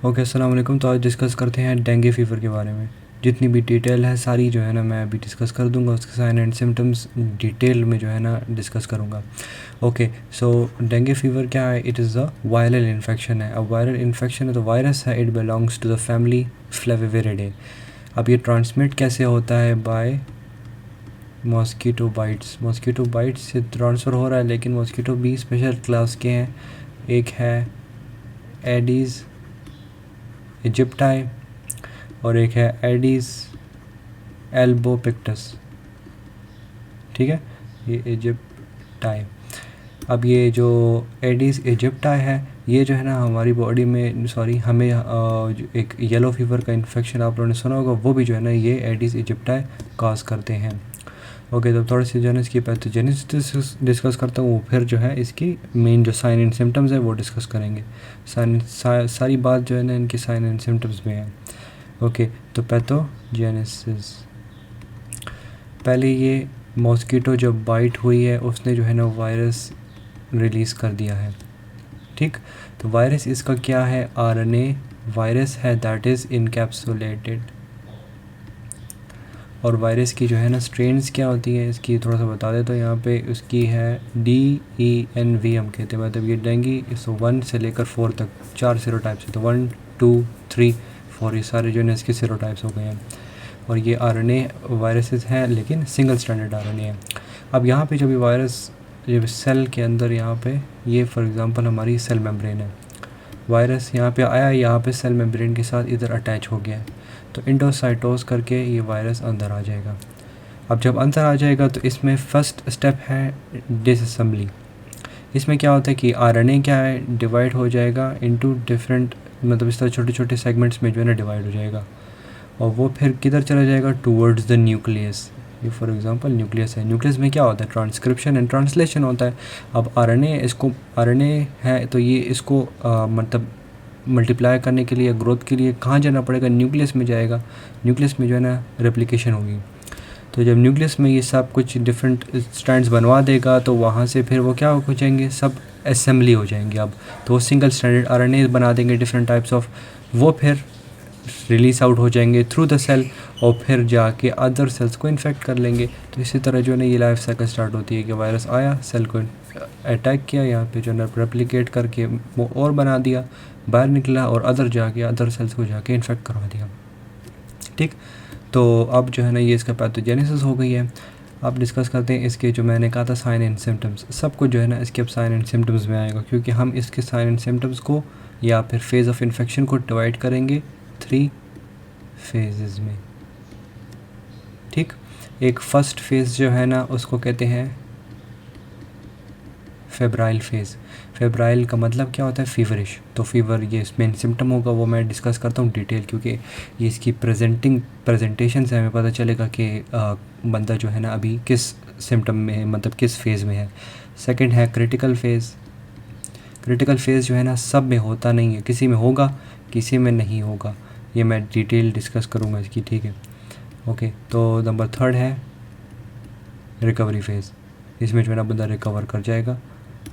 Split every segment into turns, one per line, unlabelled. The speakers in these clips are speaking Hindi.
ओके, अस्सलाम वालेकुम। तो आज डिस्कस करते हैं डेंगू फ़ीवर के बारे में। जितनी भी डिटेल है सारी जो है ना मैं अभी डिस्कस कर दूंगा, उसके साइन एंड सिम्टम्स डिटेल में जो है ना डिस्कस करूंगा। ओके, सो डेंगू फ़ीवर क्या है? It is a viral infection है। अब वायरल इन्फेक्शन है तो वायरस है, it belongs to the family Flaviviridae. अब ये ट्रांसमिट कैसे होता है? By mosquito bites. Mosquito bites से ट्रांसफ़र हो रहा है, लेकिन मॉस्किटो भी स्पेशल क्लास के हैं। एक है एडीज़ इजिप्टाई और एक है एडीज़ एल्बोपिक्टस। ठीक है, ये इजिप्टाई। अब ये जो एडीज़ इजिप्टाई है, ये जो है ना हमारी बॉडी में हमें जो एक येलो फीवर का इन्फेक्शन आप लोगों ने सुना होगा, वो भी जो है ना ये एडीज़ इजिप्टाई काज करते हैं। ओके, तो थोड़ी सी जो है ना इसकी पैथोजेनेसिस डिस्कस करता हूँ, फिर जो है इसकी मेन जो साइन एंड सिम्टम्स है वो डिस्कस करेंगे। सारी बात जो है ना इनकी साइन एंड सिम्टम्स में है। ओके, तो पैथोजेनेसिस, पहले ये मॉस्किटो जब बाइट हुई है उसने जो है ना वायरस रिलीज़ कर दिया है। ठीक, तो वायरस इसका क्या है? आरएनए वायरस है, दैट इज़ इनकैप्सुलेटेड। और वायरस की जो है ना स्ट्रेन्स क्या होती है इसकी थोड़ा सा बता देता हूँ। यहाँ पे उसकी है DENV हम कहते हैं, मतलब ये डेंगू 1 से लेकर 4 तक 4 सीरोटाइप्स है। तो 1 2 3 4 ये सारे जो है ना इसके सीरोटाइप्स हो गए हैं। और ये आरएनए वायरसेस हैं, लेकिन सिंगल स्टैंडर्ड आरएनए है। अब यहाँ पे जब ये वायरस जब सेल के अंदर यहाँ पे ये फॉर एग्ज़ाम्पल हमारी सेल मेम्ब्रेन है, वायरस यहाँ पे आया, यहाँ पे सेल मेम्ब्रेन के साथ इधर अटैच हो गया है, तो इंडोसाइटोस करके ये वायरस अंदर आ जाएगा। अब जब अंदर आ जाएगा तो इसमें फ़र्स्ट स्टेप है डिसअसेंबली। इसमें क्या होता है कि आरएनए क्या है डिवाइड हो जाएगा इनटू डिफरेंट, मतलब इस तरह छोटे छोटे सेगमेंट्स में जो है ना डिवाइड हो जाएगा, और वो फिर किधर चला जाएगा? Towards the nucleus. ये फॉर एग्जांपल न्यूक्लियस है, न्यूक्लियस में क्या होता है? ट्रांसक्रिप्शन एंड ट्रांसलेशन होता है। अब आरएनए इसको आरएनए है तो ये इसको मतलब मल्टीप्लाई करने के लिए, ग्रोथ के लिए कहाँ जाना पड़ेगा? न्यूक्लियस में जाएगा। न्यूक्लियस में जो है ना रेप्लिकेशन होगी। तो जब न्यूक्लियस में ये सब कुछ डिफरेंट स्ट्रैंड्स बनवा देगा तो वहाँ से फिर वो क्या हो जाएंगे? सब असेंबली हो जाएंगे। अब तो वो सिंगल स्टैंडर्ड आरएनए बना देंगे डिफरेंट टाइप्स ऑफ, वो फिर रिलीज़ आउट हो जाएंगे थ्रू द सेल और फिर जाके अदर सेल्स को इन्फेक्ट कर लेंगे। तो इसी तरह जो है ना ये लाइफ साइकिल स्टार्ट होती है कि वायरस आया, सेल को अटैक किया, यहाँ पे जो है ना रेप्लिकेट करके वो और बना दिया, बाहर निकला और अदर जाके अदर सेल्स को जाके इन्फेक्ट करवा दिया। ठीक, तो अब जो है ना ये इसका पैथोजेनेसिस हो गई है। अब डिस्कस करते हैं इसके जो मैंने कहा था साइन एंड सिम्टम्स। सब कुछ जो है ना इसके अब साइन एंड सिम्टम्स में आएगा, क्योंकि हम इसके साइन एंड सिम्टम्स को या फिर फेज़ ऑफ इन्फेक्शन को डिवाइड करेंगे 3 फेजेस में। ठीक, एक फर्स्ट फेज़ जो है ना उसको कहते हैं फेब्राइल फेज़। फेब्राइल का मतलब क्या होता है? फीवरिश। तो फीवर ये मेन सिम्टम होगा, वो मैं डिस्कस करता हूँ डिटेल, क्योंकि ये इसकी प्रेजेंटेशन से हमें पता चलेगा कि बंदा जो है ना अभी किस सिम्टम में है, मतलब किस फेज़ में है। सेकंड है क्रिटिकल फेज़। क्रिटिकल फेज़ जो है ना सब में होता नहीं है, किसी में होगा किसी में नहीं होगा, ये मैं डिटेल डिस्कस करूँगा इसकी। ठीक है, ओके। तो नंबर 3 है रिकवरी फेज़। इसमें जो है ना बंदा रिकवर कर जाएगा।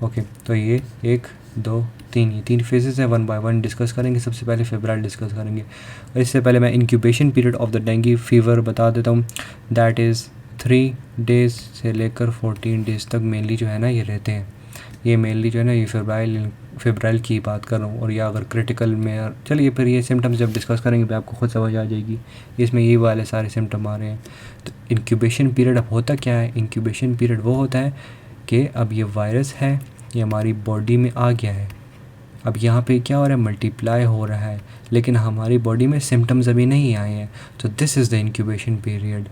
ओके, तो ये 1 2 3 ये 3 फेजेस हैं, 1 बाय 1 डिस्कस करेंगे। सबसे पहले फेब्राइल डिस्कस करेंगे, और इससे पहले मैं incubation period of the dengue fever बता देता हूँ। दैट इज़ 3 डेज़ से लेकर 14 डेज़ तक मेनली जो है ना ये रहते हैं। ये मेनली जो है ना ये फेब्राइल की बात कर रहा हूँ। और या अगर क्रिटिकल में, चलिए फिर ये सिम्टम्स जब डिस्कस करेंगे तो आपको खुद समझ आ जाएगी, इसमें ये वाले सारे सिम्टम आ रहे हैं। तो इंक्यूबेशन पीरियड अब होता क्या है? इंक्यूबेशन पीरियड वो होता है कि अब ये वायरस है, ये हमारी बॉडी में आ गया है। अब यहाँ पे क्या हो रहा है? मल्टीप्लाई हो रहा है, लेकिन हमारी बॉडी में सिम्टम्स अभी नहीं आए हैं। तो this is the incubation period.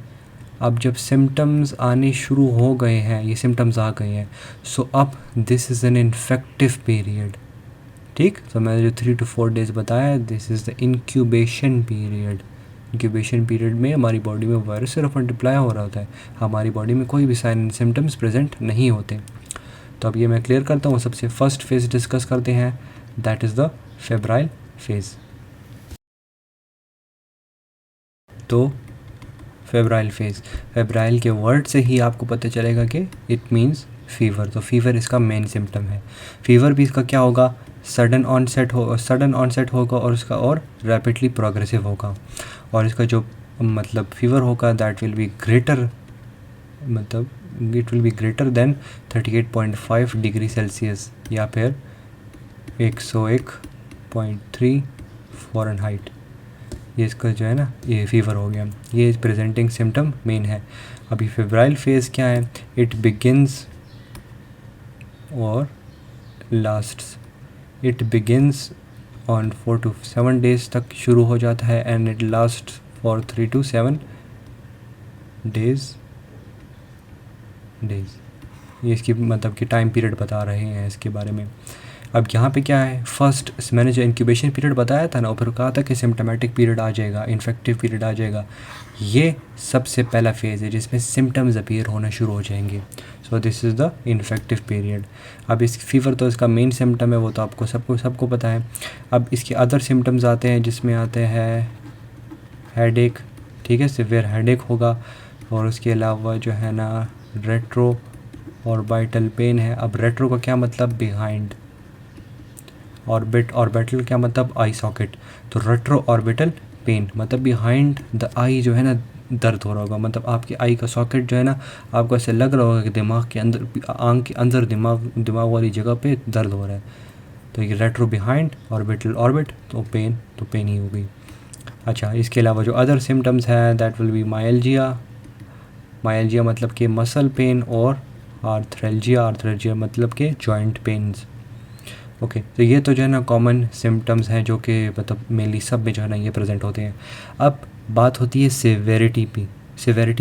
अब जब सिम्टम्स आने शुरू हो गए हैं, ये सिम्टम्स आ गए हैं, सो अब this is an infective period. ठीक, तो मैंने जो 3 to 4 डेज़ बताया, this is the incubation period. Incubation period में हमारी बॉडी में वायरस सिर्फ मल्टीप्लाई हो रहा होता है, हमारी बॉडी में कोई भी साइन एंड सिम्टम्स प्रेजेंट नहीं होते। तो अब ये मैं क्लियर करता हूँ। सबसे फर्स्ट फेज़ डिस्कस करते हैं, that is the febrile phase. तो फेब्राइल फेज़, फेब्राइल के वर्ड से ही आपको पता चलेगा कि इट मीन्स फीवर। तो फीवर इसका मेन सिम्टम है। फीवर भी इसका क्या होगा? सडन ऑनसेट होगा और उसका और रैपिडली प्रोग्रेसिव होगा, और इसका जो मतलब फीवर होगा दैट विल बी ग्रेटर, मतलब it will be greater than 38.5 degree Celsius या फिर 101.3 फ़ारेनहाइट। ये इसका जो है ना ये फीवर हो गया, ये प्रेजेंटिंग सिम्टम मेन है। अभी फेब्राइल फेज़ क्या है, इट बिगिंस और lasts, it begins on 4 to 7 days तक शुरू हो जाता है and it last for 3 to 7 days. ये इसकी मतलब कि टाइम पीरियड बता रहे हैं इसके बारे में। अब यहाँ पे क्या है, फर्स्ट मैंने जो इंक्यूबेशन पीरियड बताया था ना, और फिर कहा था कि सिम्टोमेटिक पीरियड आ जाएगा, इन्फेक्टिव पीरियड आ जाएगा। ये सबसे पहला फेज़ है जिसमें सिम्टम्स अपीयर होना शुरू हो जाएंगे। सो this is the infective period. अब इस फीवर तो इसका मेन सिम्टम है, वो तो आपको सबको पता है। अब इसके अदर सिम्टम्स आते हैं जिसमें आते हैं हेडेक, ठीक है, सिवियर हेडेक होगा, और उसके अलावा जो है ना रेट्रो ऑर्बिटल पेन है। अब रेट्रो का क्या मतलब, बिहाइंड, ऑर्बिटल क्या मतलब आई सॉकेट, तो रेट्रो ऑर्बिटल पेन मतलब बिहाइंड द आई जो है ना दर्द हो रहा होगा, मतलब आपकी आई का सॉकेट जो है ना आपको ऐसे लग रहा होगा कि दिमाग के अंदर, आंख के अंदर दिमाग वाली जगह पे दर्द हो रहा है। तो ये रेट्रो बिहाइंड ऑर्बिटल ऑर्बिट, तो पेन ही होगी। अच्छा, इसके अलावा जो अदर सिम्टम्स हैं दैट विल बी मायल्जिया मतलब कि मसल पेन, और आर्थ्रेल्जिया मतलब कि जॉइंट पेन्स। ओके, तो ये तो जो है ना कॉमन सिम्टम्स हैं जो कि मतलब मेनली सब में जो है ना ये प्रेजेंट होते हैं। अब बात होती है सिवेरिटी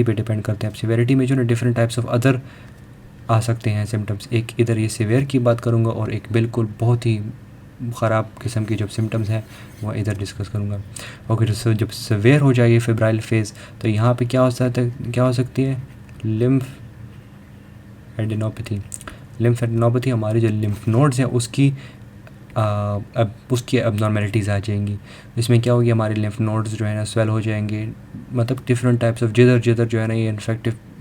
पे डिपेंड करते हैं। अब सिवेरिटी में जो ना डिफरेंट टाइप्स ऑफ अदर आ सकते हैं सिम्टम्स। एक इधर ये सिवियर की बात करूँगा और एक बिल्कुल बहुत ही ख़राब किस्म की जो सिम्टम्स हैं वो इधर डिस्कस करूँगा। ओके, तो जब सिवियर हो जाए फेब्राइल फेज़, तो यहाँ पे क्या हो सकती है, लिम्फ एडेनोपैथी। हमारे जो लिम्फ नोड्स हैं उसकी एबनॉर्मेलिटीज़ आ जाएंगी। इसमें क्या होगी, हमारे लिम्फ नोड्स जो है ना स्वेल हो जाएंगे, मतलब डिफरेंट टाइप्स ऑफ जिधर जो है ना ये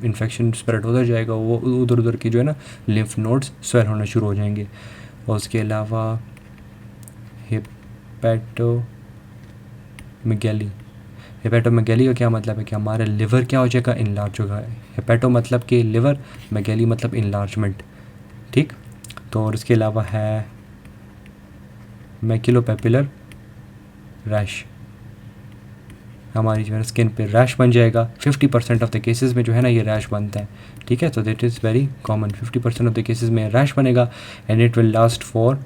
इन्फेक्शन स्प्रेड होता जाएगा, वो उधर की जो है ना लिम्फ नोड्स स्वेल होना शुरू हो जाएंगे। और उसके अलावा हेपेटोमेगैली का क्या मतलब है कि हमारा लिवर क्या हो जाएगा, इनलार्ज होगा। हेपेटो मतलब कि लिवर, मेगैली मतलब इनलार्जमेंट, ठीक। तो और इसके अलावा है मैक्यूलोपैपुलर रैश, हमारी जो है स्किन पे रैश बन जाएगा। 50% ऑफ द केसेस में जो है ना ये रैश बनता है, ठीक है। तो that is very common, 50% of the cases में रैश बनेगा and it will last for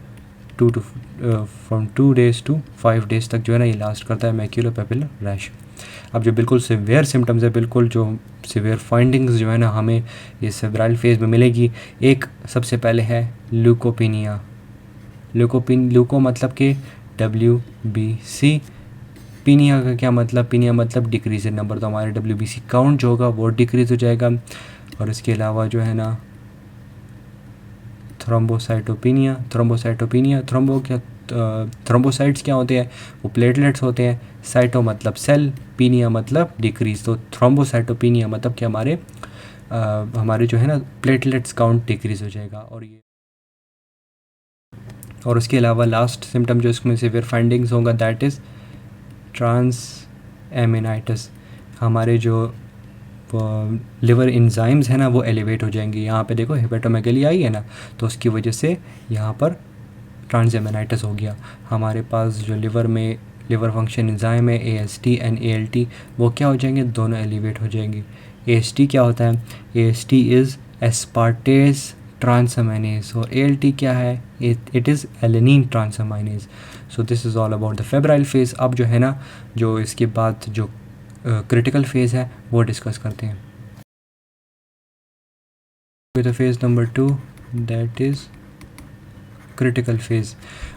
from 2 days to 5 days तक जो है ना ये लास्ट करता है मैक्यूलोपैपुलर रैश। अब जो बिल्कुल सिवियर सिम्टम्स है, बिल्कुल जो सिवियर फाइंडिंग्स जो है ना हमें ये फेब्राइल फेज़ में मिलेगी, एक सबसे पहले है ल्यूकोपीनिया। ल्यूको मतलब कि WBC, पीनिया का क्या मतलब, पीनिया मतलब डिक्रीज है नंबर, तो हमारे WBC काउंट जो होगा वो डिक्रीज़ हो जाएगा। और इसके अलावा जो है ना थ्रोम्बोसाइटोपिनिया, थ्रोम्बोसाइट्स क्या होते हैं, वो प्लेटलेट्स होते हैं। साइटो मतलब सेल, पीनिया मतलब डिक्रीज, तो थ्रोम्बोसाइटोपिनिया मतलब कि हमारे जो है ना प्लेटलेट्स काउंट डिक्रीज हो जाएगा। और उसके अलावा लास्ट सिम्टम जो इसमें सिवियर फाइंडिंग्स होगा दैट इज़ ट्रांसएमिनाइटिस। हमारे जो लिवर इंजाइम्स है ना वो एलिवेट हो जाएंगे। यहाँ पे देखो हेपेटोमेगैली आई है ना, तो उसकी वजह से यहाँ पर ट्रांसएमिनाइटिस हो गया। हमारे पास जो लिवर फंक्शन इंजाइम है AST एंड ALT, वो क्या हो जाएंगे, दोनों एलिवेट हो जाएंगे। AST क्या होता है, AST इज़ एस्पार्टेस ट्रांसअमाइनेज, और ALT क्या है, it is alanine transaminase. So this is all about the febrile phase. अब जो है ना जो इसके बाद जो क्रिटिकल फेज़ है वो डिस्कस करते हैं। तो phase number 2 that is critical phase.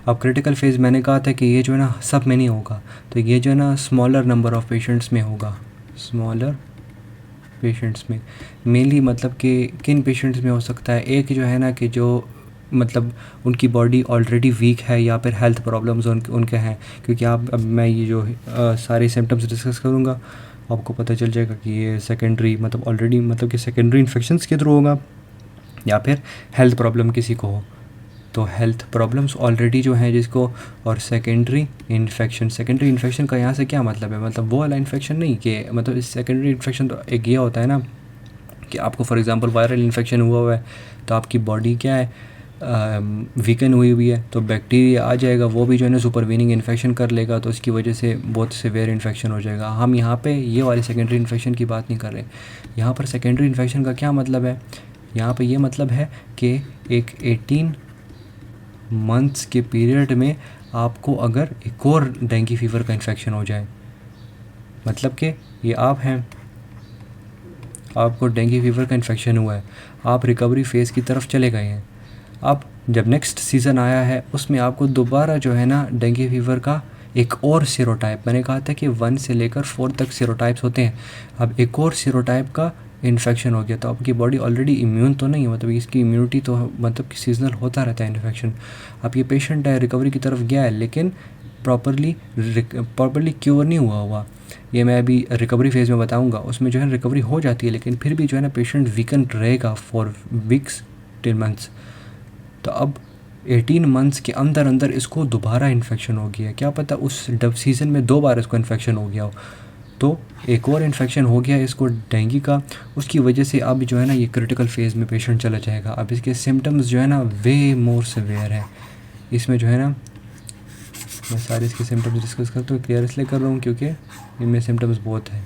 अब क्रिटिकल फेज़ मैंने कहा था कि ये जो है ना सब में नहीं होगा, तो ये जो है ना स्मॉलर नंबर ऑफ़ पेशेंट्स में होगा। स्मॉलर पेशेंट्स में मेनली मतलब कि किन पेशेंट्स में हो सकता है, एक जो है ना कि जो मतलब उनकी बॉडी ऑलरेडी वीक है या फिर हेल्थ प्रॉब्लम्स उनके हैं, क्योंकि अब मैं ये जो सारे सिम्टम्स डिस्कस करूँगा आपको पता चल जाएगा कि ये सेकेंडरी मतलब ऑलरेडी मतलब कि सेकेंडरी इन्फेक्शंस के थ्रू होगा या फिर हेल्थ प्रॉब्लम किसी को हो, तो हेल्थ प्रॉब्लम्स ऑलरेडी जो हैं जिसको, और सेकेंडरी इन्फेक्शन का यहाँ से क्या मतलब है, मतलब वो वाला इन्फेक्शन नहीं कि मतलब इस सेकेंडरी इन्फेक्शन तो एक ये होता है ना कि आपको फॉर एग्जांपल वायरल इन्फेक्शन हुआ है तो आपकी बॉडी क्या है, वीकन हुई हुई है, तो बैक्टीरिया आ जाएगा, वो भी जो है ना सुपरवीनिंग इन्फेक्शन कर लेगा, तो इसकी वजह से बहुत सीवियर इन्फेक्शन हो जाएगा। हम यहाँ पे ये वाली सेकेंडरी इन्फेक्शन की बात नहीं कर रहे। यहाँ पर सेकेंडरी इन्फेक्शन का क्या मतलब है, यहाँ पे ये मतलब है कि एक 18 मंथ्स के पीरियड में आपको अगर एक और डेंगू फीवर का इन्फेक्शन हो जाए, मतलब कि ये आप हैं, आपको डेंगू फीवर का इन्फेक्शन हुआ है, आप रिकवरी फेज़ की तरफ चले गए हैं, अब जब नेक्स्ट सीज़न आया है उसमें आपको दोबारा जो है ना डेंगू फीवर का एक और सीरोटाइप, मैंने कहा था कि 1 से लेकर 4 तक सीरोटाइप्स होते हैं, अब एक और सीरोटाइप का इन्फेक्शन हो गया, तो आपकी बॉडी ऑलरेडी इम्यून तो नहीं है, मतलब इसकी इम्यूनिटी तो मतलब कि सीजनल होता रहता है इन्फेक्शन। अब ये पेशेंट है रिकवरी की तरफ गया है लेकिन प्रॉपरली क्योर नहीं हुआ, ये मैं अभी रिकवरी फेज़ में बताऊंगा, उसमें जो है रिकवरी हो जाती है लेकिन फिर भी जो है ना पेशेंट वीकन रहेगा फॉर वीक्स टिल मंथ्स। तो अब 18 मंथ्स के अंदर अंदर इसको दोबारा इन्फेक्शन हो गया, क्या पता उस सीज़न में 2 बार इसको इन्फेक्शन हो गया हो, तो एक और इन्फेक्शन हो गया इसको डेंगू का, उसकी वजह से अब जो है ना ये क्रिटिकल फेज़ में पेशेंट चला जाएगा। अब इसके सिम्टम्स जो है ना वे मोर सीवियर है, इसमें जो है ना मैं सारे इसके सिम्टम्स डिस्कस करता हूँ, क्लियर इसलिए कर रहा हूँ क्योंकि इनमें सिम्टम्स बहुत हैं।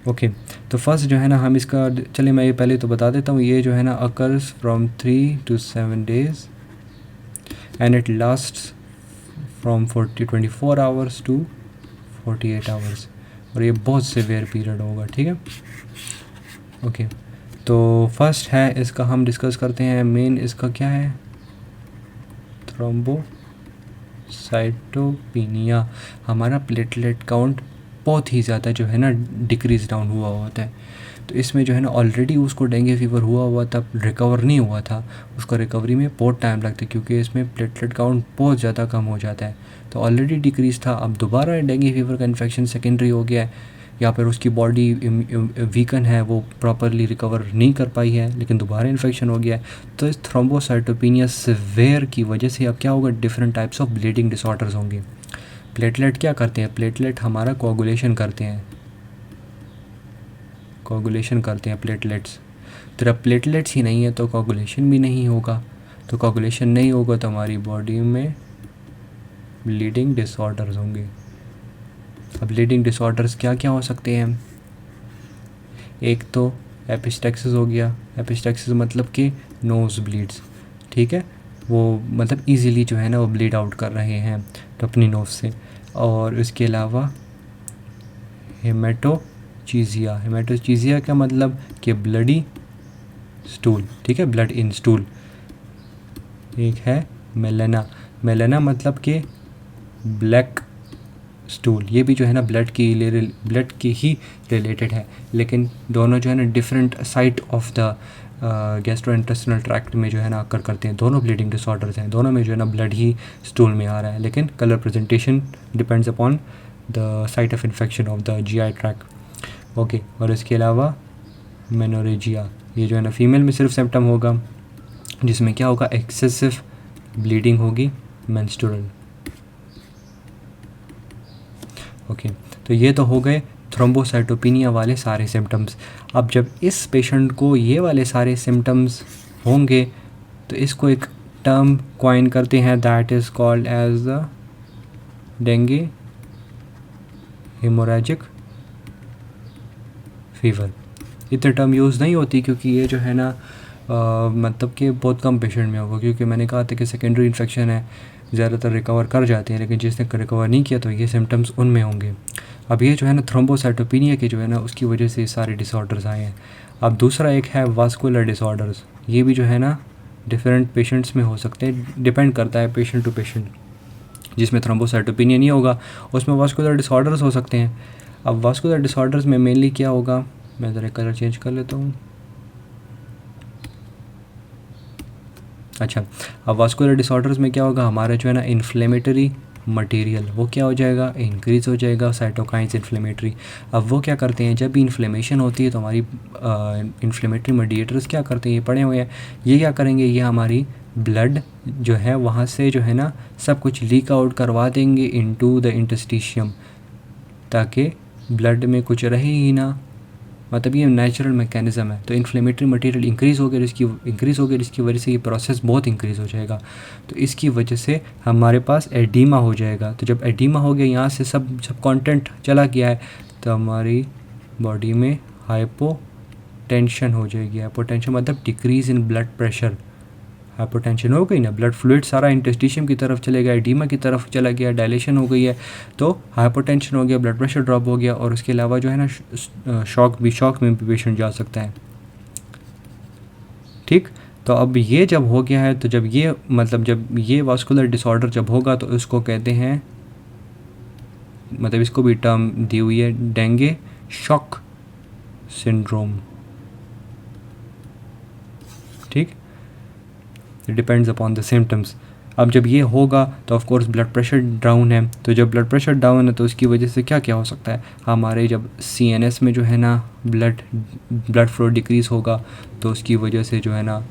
ओके तो फर्स्ट जो है ना हम इसका, चलिए मैं ये पहले तो बता देता हूँ, ये जो है ना occurs from 3 to 7 days and it last from 24 hours to 48 hours, और ये बहुत सीवियर पीरियड होगा, ठीक है। ओके तो फर्स्ट है इसका हम डिस्कस करते हैं, मेन इसका क्या है, थ्रोम्बोसाइटोपिनिया, हमारा प्लेटलेट काउंट बहुत ही ज़्यादा जो है ना डिक्रीज डाउन हुआ होता है, तो इसमें जो है ना ऑलरेडी उसको डेंगू फीवर हुआ तब रिकवर नहीं हुआ था, उसको रिकवरी में बहुत टाइम लगता है क्योंकि इसमें प्लेटलेट काउंट बहुत ज़्यादा कम हो जाता है, तो ऑलरेडी डिक्रीज था, अब दोबारा डेंगू फीवर का इन्फेक्शन सेकेंडरी हो गया है, या फिर उसकी बॉडी वीकन है, वो प्रॉपरली रिकवर नहीं कर पाई है लेकिन दोबारा इन्फेक्शन हो गया है, तो इस थ्रोम्बोसाइटोपिनिया सीवियर की वजह से अब क्या होगा, different types of bleeding disorders होंगे। प्लेटलेट क्या करते हैं, प्लेटलेट हमारा कोगुलेशन करते हैं प्लेटलेट्स, तो जब प्लेटलेट्स ही नहीं है तो कोगुलेशन भी नहीं होगा, तो कोगुलेशन नहीं होगा तो हमारी बॉडी में ब्लीडिंग डिसऑर्डर्स होंगे। अब ब्लीडिंग डिसऑर्डर्स क्या क्या हो सकते हैं, एक तो एपिस्टेक्सिस हो गया, एपिस्टेक्सिस मतलब कि नोज़ ब्लीड्स, ठीक है, वो मतलब इजीली जो है ना वो ब्लीड आउट कर रहे हैं तो अपनी नोज़ से, और इसके अलावा हेमेटोचीजिया का मतलब कि ब्लडी स्टूल, ठीक है, ब्लड इन स्टूल। एक है मेलेना मतलब कि ब्लैक स्टूल, ये भी जो है ना ब्लड की ही रिलेटेड है, लेकिन दोनों जो है ना different site of the gastrointestinal tract में जो है ना अकर करते हैं, दोनों ब्लीडिंग डिसऑर्डर्स हैं, दोनों में जो है ना ब्लड ही स्टूल में आ रहा है, लेकिन colour presentation depends upon the site of infection of the GI tract. Okay और इसके अलावा मेनोरेजिया, ये जो है ना फीमेल में सिर्फ सिम्टम होगा, जिसमें क्या होगा, एक्सेसिव ब्लीडिंग होगी मेंस्ट्रुअल। ओके तो ये तो हो गए थ्रोम्बोसाइटोपिनिया वाले सारे सिम्टम्स। अब जब इस पेशेंट को ये वाले सारे सिम्टम्स होंगे तो इसको एक टर्म कॉइन करते हैं, that is called as the dengue hemorrhagic fever. इतने टर्म यूज़ नहीं होती क्योंकि ये जो है ना मतलब कि बहुत कम पेशेंट में होगा, क्योंकि मैंने कहा था कि सेकेंडरी इन्फेक्शन है, ज़्यादातर रिकवर कर जाते हैं, लेकिन जिसने रिकवर नहीं किया तो ये सिम्टम्स उनमें होंगे। अब ये जो है ना थ्रोम्बोसाइटोपिनिया के जो है ना उसकी वजह से सारे डिसऑर्डर्स आए हैं। अब दूसरा एक है वास्कुलर डिसऑर्डर्स, ये भी जो है ना डिफरेंट पेशेंट्स में हो सकते हैं, डिपेंड करता है पेशेंट टू पेशेंट। जिसमें थ्रोम्बोसाइटोपिनिया नहीं होगा उसमें वास्कुलर डिसऑर्डर्स हो सकते हैं। अब वास्कुलर डिसऑर्डर्स में मेनली क्या होगा, मैं ज़रा कलर चेंज कर लेता हूँ। अच्छा, अब वास्कुलर डिसऑर्डर्स में क्या होगा, हमारा जो है ना इन्फ्लेमेटरी मटेरियल वो क्या हो जाएगा, इंक्रीज़ हो जाएगा, साइटोकाइंस इन्फ्लेमेटरी। अब वो क्या करते हैं, जब भी इन्फ्लेमेशन होती है तो हमारी इन्फ्लेमेटरी मीडिएटर्स क्या करते हैं, ये पड़े हुए हैं, ये क्या करेंगे, ये हमारी ब्लड जो है वहाँ से जो है ना सब कुछ लीक आउट करवा देंगे इनटू द इंटस्टिशियम, ताकि ब्लड में कुछ रहे ही ना। मतलब ये नेचुरल मैकेनिज़्म है। तो इन्फ्लेमेटरी मटेरियल इंक्रीज़ हो गया, जिसकी वजह से ये प्रोसेस बहुत इंक्रीज़ हो जाएगा। तो इसकी वजह से हमारे पास एडीमा हो जाएगा। तो जब एडीमा हो गया, यहाँ से सब कंटेंट चला गया है, तो हमारी बॉडी में हाइपोटेंशन हो जाएगी। हाइपोटेंशन मतलब decrease in blood pressure. Hypotension हो गई ना, ब्लड फ्लूइड सारा इंटेस्टिशियम की तरफ चले गया, एडीमा की तरफ चला गया, डायलेशन हो गई है, तो हाइपोटेंशन हो गया, ब्लड प्रेशर ड्रॉप हो गया, और उसके अलावा जो है ना शॉक में भी पेशेंट जा सकता है। ठीक, तो अब ये जब हो गया है, तो जब ये वास्कुलर डिसऑर्डर जब होगा, तो इसको कहते हैं, मतलब इसको भी टर्म दी हुई है, डेंगे शॉक सिंड्रोम। ठीक, डिपेंड्स अपॉन द सिम्टम्स। अब जब ये होगा तो of course blood pressure down है, तो जब ब्लड प्रेशर डाउन है तो उसकी वजह से क्या क्या हो सकता है, हमारे जब सीएनएस में जो है ना ब्लड फ्लो डिक्रीज़ होगा, तो उसकी वजह से जो है ना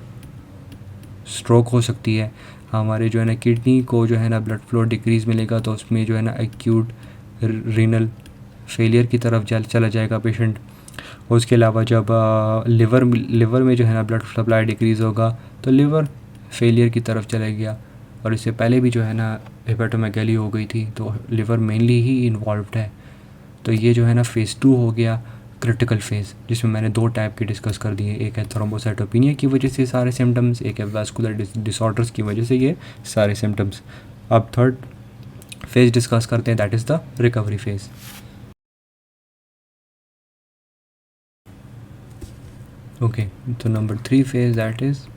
स्ट्रोक हो सकती है। हमारे जो है ना किडनी को जो है ना ब्लड फ्लो डिक्रीज़ मिलेगा, तो उसमें जो है ना एक्यूट रीनल फेलियर की तरफ चला जाएगा पेशेंट। उसके अलावा जब लिवर में जो है ना ब्लड सप्लाई डिक्रीज़ होगा, तो लिवर फेलियर की तरफ चला गया। और इससे पहले भी जो है ना हेपेटोमेगाली हो गई थी, तो लिवर मेनली ही इन्वॉल्व्ड है। तो ये जो है ना फ़ेज़ 2 हो गया, क्रिटिकल फेज़, जिसमें मैंने 2 टाइप के डिस्कस कर दिए। एक है थ्रोम्बोसाइटोपिनिया की वजह से सारे सिम्टम्स, एक है वास्कुलर डिसऑर्डर्स की वजह से ये सारे सिम्टम्स। अब थर्ड फेज़ डिस्कस करते हैं, that is the recovery phase. Okay, तो number 3 phase that is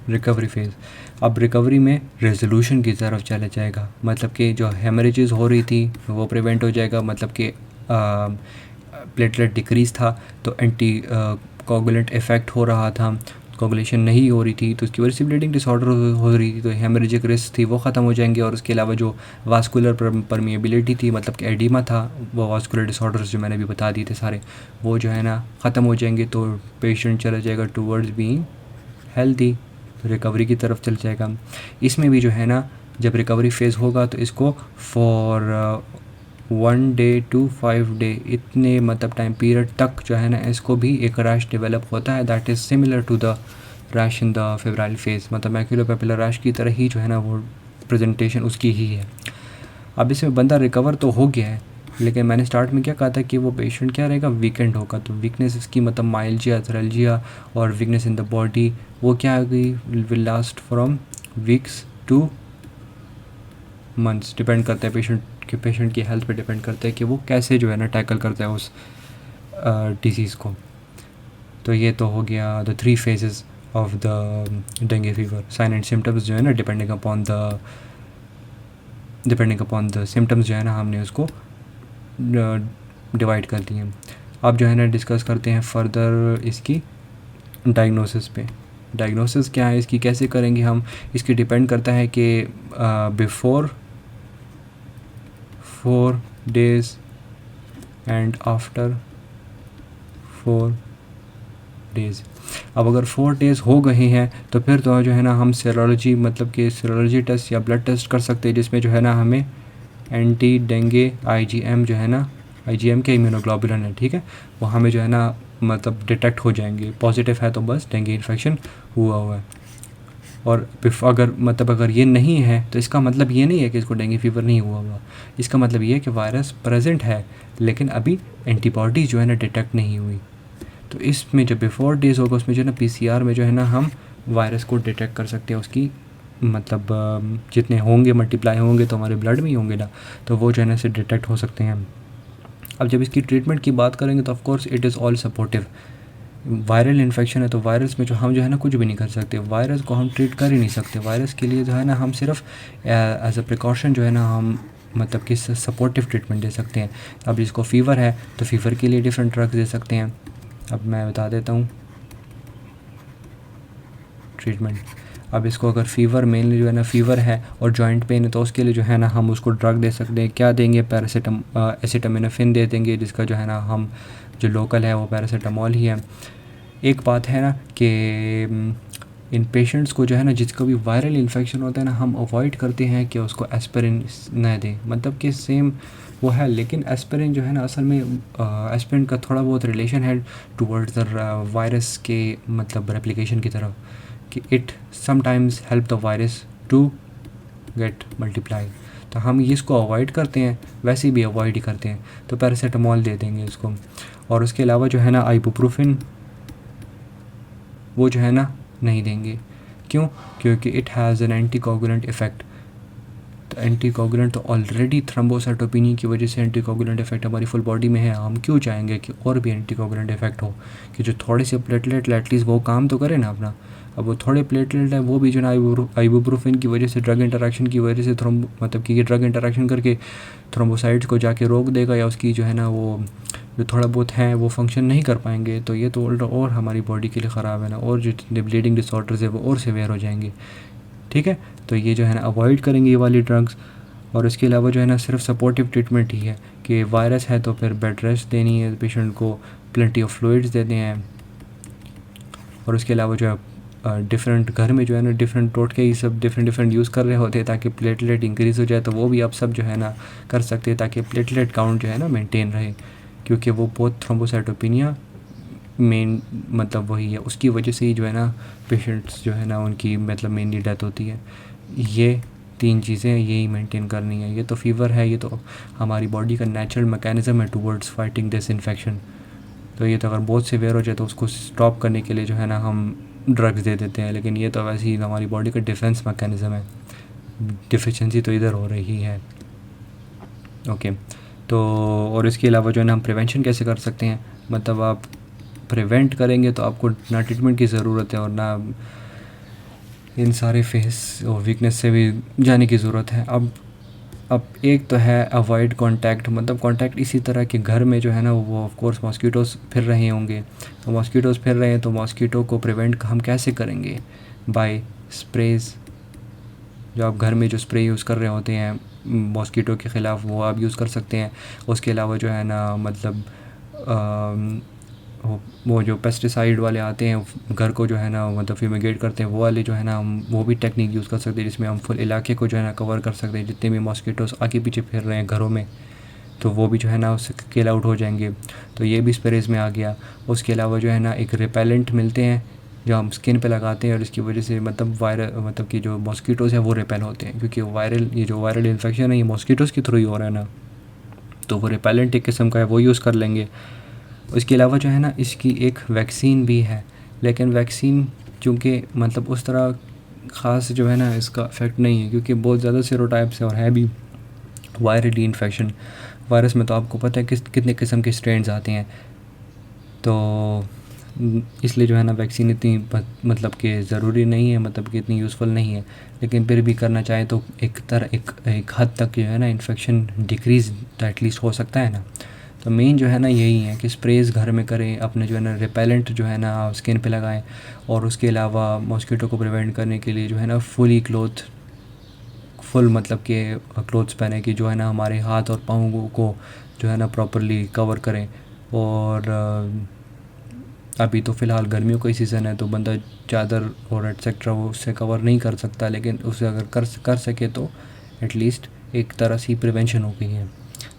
recovery phase. अब रिकवरी में रेजोल्यूशन की तरफ चला जाएगा, मतलब कि जो हेमरेजेस हो रही थी वो प्रिवेंट हो जाएगा, मतलब कि प्लेटलेट डिक्रीज़ था, तो एंटी कोगुलेंट इफ़ेक्ट हो रहा था, कोगुलेशन नहीं हो रही थी, तो उसकी वजह से ब्लीडिंग डिसऑर्डर हो रही थी, तो हेमरेजिक रिस्क थी वो ख़त्म हो जाएंगे। और उसके अलावा जो वास्कुलर परमिएबिलिटी थी, मतलब कि एडिमा था, वो वास्कुलर डिसऑर्डर्स जो मैंने भी बता दिए थे सारे, वो जो है ना ख़त्म हो जाएंगे, तो पेशेंट चला जाएगा टूवर्ड्स बीइंग हेल्दी, रिकवरी की तरफ चल जाएगा। इसमें भी जो है ना जब रिकवरी फेज़ होगा, तो इसको फॉर 1 डे to 5 डे, इतने मतलब टाइम पीरियड तक जो है ना इसको भी एक रैश डेवलप होता है, that is similar to the rash in the febrile phase, मतलब मैक्यूलोपेपुलर रैश की तरह ही जो है ना वो प्रेजेंटेशन उसकी ही है। अब इसमें बंदा रिकवर तो हो गया है, लेकिन मैंने स्टार्ट में क्या कहा था कि वो पेशेंट क्या रहेगा, वीकेंड होगा। तो वीकनेस इसकी मतलब माइल्जिया, थ्रैल्जिया और वीकनेस इन द बॉडी, वो क्या आ गई, will last from weeks two months. Depend करता है पेशेंट की हेल्थ पे डिपेंड करता है कि वो कैसे जो है ना टैकल करता है उस डिसीज़ को। तो ये तो हो गया the 3 phases of the dengue fever. Sign and symptoms जो है ना डिपेंडिंग अपॉन द सिम्टम्स जो है ना हमने उसको डिवाइड कर दिए। अब जो है ना डिस्कस करते हैं फर्दर इसकी डायग्नोसिस पे। डायग्नोसिस क्या है इसकी, कैसे करेंगे हम, इसकी डिपेंड करता है कि before 4 days and after 4 days। अब अगर 4 days हो गए हैं तो फिर तो जो है ना हम सीरोलॉजी, मतलब कि सीरोलॉजी टेस्ट या ब्लड टेस्ट कर सकते हैं, जिसमें जो है ना हमें एंटी डेंगे IgM जो है ना, IgM के इम्यूनोग्लोबुलिन है, ठीक है, वो हमें जो है ना मतलब डिटेक्ट हो जाएंगे। पॉजिटिव है तो बस डेंगू इन्फेक्शन हुआ है। और अगर ये नहीं है तो इसका मतलब ये नहीं है कि इसको डेंगू फीवर नहीं हुआ। इसका मतलब ये है कि वायरस प्रेजेंट है, लेकिन अभी एंटीबॉडी जो है ना डिटेक्ट नहीं हुई। तो इसमें जब बिफोर डेज होगा, उसमें जो है ना PCR में जो है ना हम वायरस को डिटेक्ट कर सकते हैं। उसकी मतलब जितने होंगे मल्टीप्लाई होंगे तो हमारे ब्लड में ही होंगे ना, तो वो जो है ना से डिटेक्ट हो सकते हैं। अब जब इसकी ट्रीटमेंट की बात करेंगे तो of course it is all supportive. Viral infection है तो वायरस में जो हम जो है ना कुछ भी नहीं कर सकते, वायरस को हम ट्रीट कर ही नहीं सकते। वायरस के लिए जो है ना हम सिर्फ एज अ प्रिकॉशन जो है ना हम मतलब कि सपोर्टिव ट्रीटमेंट दे सकते हैं। अब जिसको फ़ीवर है तो फ़ीवर के लिए डिफरेंट ड्रग्स दे सकते हैं। अब मैं बता देता हूँ ट्रीटमेंट। अब इसको अगर फ़ीवर मेनली जो है ना फ़ीवर है और जॉइंट पेन है, तो उसके लिए जो है ना हम उसको ड्रग दे सकते हैं। क्या देंगे, एसिटामिनोफेन दे देंगे, जिसका जो है ना हम जो लोकल है वो पैरासीटामोल ही है। एक बात है ना कि इन पेशेंट्स को जो है ना जिसको भी वायरल इन्फेक्शन होता है ना, हम अवॉइड करते हैं कि उसको एस्पिरिन न दें, मतलब कि सेम वो है, लेकिन एस्पिरिन जो है ना असल में एस्पिरिन का थोड़ा बहुत रिलेशन है टूवर्ड्स द वायरस के मतलब रेप्लिकेशन की तरफ, कि it sometimes help the virus to get multiply. तो हम इसको अवॉइड करते हैं, वैसे भी अवॉइड ही करते हैं, तो पैरासीटामोल दे देंगे उसको। और उसके अलावा जो है ना आइबुप्रोफिन वो जो है ना नहीं देंगे। क्यों? क्योंकि it has an anticoagulant effect. तो एंटीकोगुलेंट तो ऑलरेडी थ्रोम्बोसाइटोपेनिया की वजह से एंटीकोगुलेंट इफेक्ट हमारी फुल बॉडी में है, हम क्यों चाहेंगे कि और भी एंटीकोगुलेंट इफेक्ट हो, कि जो थोड़े से प्लेटलेट एटलीस्ट वो काम तो करें ना अपना। अब वो थोड़े प्लेटलेट है वो भी जो है आइबुप्रोफिन की वजह से, ड्रग इंटरेक्शन की वजह से मतलब कि ये ड्रग इंटरेक्शन करके थ्रोम्बोसाइट्स को जाके रोक देगा, या उसकी जो है ना वो जो थोड़ा बहुत है वो फंक्शन नहीं कर पाएंगे, तो ये तो उल्टा और हमारी बॉडी के लिए ख़राब है ना, और जो ब्लीडिंग डिसऑर्डर्स है वो और सीवियर हो जाएंगे। ठीक है, तो ये जो है ना अवॉइड करेंगे ये वाली ड्रग्स। और इसके अलावा जो है ना सिर्फ सपोर्टिव ट्रीटमेंट ही है, कि वायरस है तो फिर बेड रेस्ट देनी है पेशेंट को, प्लेंटी ऑफ फ्लूइड्स देते हैं। और उसके अलावा जो है डिफरेंट घर में जो है ना डिफरेंट टोटके ये सब डिफरेंट यूज़ कर रहे होते हैं ताकि प्लेटलेट इंक्रीज़ हो जाए, तो वो भी आप सब जो है ना कर सकते हैं ताकि प्लेटलेट काउंट जो है ना मेंटेन रहे, क्योंकि वो बहुत थ्रोम्बोसाइटोपेनिया मेन मतलब वही है, उसकी वजह से ही जो है ना पेशेंट्स जो है ना उनकी मतलब मेनली डेथ होती है। ये 3 चीज़ें यही मेंटेन करनी है। ये तो फ़ीवर है, ये तो हमारी बॉडी का नेचुरल मैकेनिज़्म है टूवर्ड्स फाइटिंग दिस इन्फेक्शन। तो ये तो अगर बहुत सीवियर हो जाए तो उसको स्टॉप करने के लिए जो है ना हम ड्रग्स दे देते हैं, लेकिन ये तो वैसे ही हमारी बॉडी का डिफेंस मैकेनिज़्म है। डिफिशेंसी तो इधर हो रही है। ओके, तो और इसके अलावा जो है ना हम प्रिवेंशन कैसे कर सकते हैं, मतलब आप प्रिवेंट करेंगे तो आपको ना ट्रीटमेंट की ज़रूरत है और ना इन सारे फेस और वीकनेस से भी जाने की ज़रूरत है। अब एक तो है अवॉइड कांटेक्ट, मतलब कांटेक्ट इसी तरह के घर में जो है ना वो ऑफ कोर्स मॉस्किटोज़ फिर रहे होंगे, तो मॉस्किटोज़ फिर रहे हैं तो मॉस्किटो को प्रिवेंट हम कैसे करेंगे? बाय स्प्रेज़। जो आप घर में जो स्प्रे यूज़ कर रहे होते हैं मॉस्किटो के ख़िलाफ़ वो आप यूज़ कर सकते हैं। उसके अलावा जो है ना मतलब वो जो पेस्टिसाइड वाले आते हैं घर को जो है ना मतलब फ्यूमिगेट करते हैं, वो वाले जो है ना हम वो भी टेक्निक यूज़ कर सकते हैं, जिसमें हम फुल इलाके को जो है ना कवर कर सकते हैं। जितने भी मॉस्किटोज़ आगे पीछे फिर रहे हैं घरों में, तो वो भी जो है ना उससे किल आउट हो जाएंगे। तो ये भी स्प्रेज में आ गया। उसके अलावा जो है ना एक रिपेलेंट मिलते हैं जो हम स्किन पे लगाते हैं, और इसकी वजह से मतलब मतलब कि जो मॉस्किटोज़ हैं वो रिपेल होते हैं, क्योंकि ये जो वायरल इन्फेक्शन है ये मॉस्किटोज़ के थ्रू ही हो रहा है ना, तो वो रिपेलेंट एक किस्म का है, वो यूज़ कर लेंगे। उसके अलावा जो है ना इसकी एक वैक्सीन भी है, लेकिन वैक्सीन चूँकि मतलब उस तरह ख़ास जो है ना इसका इफ़ेक्ट नहीं है, क्योंकि बहुत ज़्यादा सीरोटाइप्स है और है भी वायरली इन्फेक्शन। वायरस में तो आपको पता है कितने किस्म के स्ट्रेन्स आते हैं, तो इसलिए जो है ना वैक्सीन इतनी मतलब कि ज़रूरी नहीं है, मतलब कि इतनी यूज़फुल नहीं है। लेकिन फिर भी करना चाहे तो एक हद तक जो है ना इन्फेक्शन डिक्रीज़ तो एटलीस्ट हो सकता है ना। तो मेन जो है ना यही है कि स्प्रेज़ घर में करें, अपने जो है ना रिपेलेंट जो है ना स्किन पे लगाएं, और उसके अलावा मॉस्किटो को प्रिवेंट करने के लिए जो है ना फुल मतलब कि क्लोथ्स पहने कि जो है ना हमारे हाथ और पाँव को जो है ना प्रॉपरली कवर करें। और अभी तो फ़िलहाल गर्मियों का ही सीज़न है तो बंदा चादर और एटसेट्रा वो उससे कवर नहीं कर सकता, लेकिन उसे अगर कर सके तो एटलीस्ट एक तरह से प्रिवेंशन हो गई है।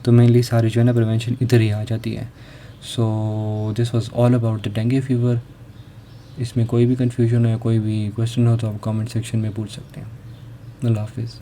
तो मेनली सारी जो है ना प्रिवेंशन इधर ही आ जाती है। So this was all about the dengue fever. इसमें कोई भी कन्फ्यूजन हो या कोई भी क्वेश्चन हो तो आप कमेंट सेक्शन में पूछ सकते हैं। अल्लाह हाफिज़।